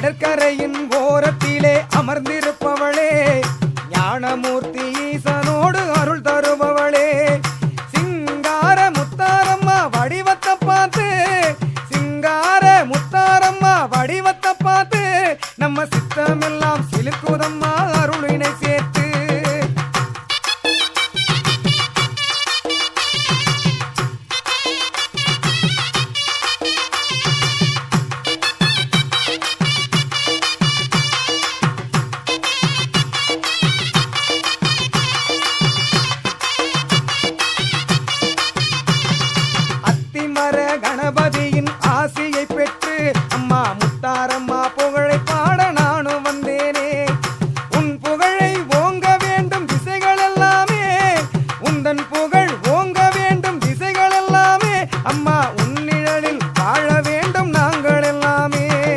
கடற்கரையின் ஓரத்திலே அமர்ந்திருப்பவளே, ஞானமூர்த்தி ஈசனோடு அருள் தருபவளே, சிங்கார முத்தாரம்மா வடிவத்தை பார்த்து, சிங்கார முத்தாரம்மா வடிவத்தை பார்த்து நம்ம சித்தமெல்லாம் சிலுக்குதம்மா அருளினை சேர்த்து. கணபதியின் ஆசியை பெற்று அம்மா முத்தார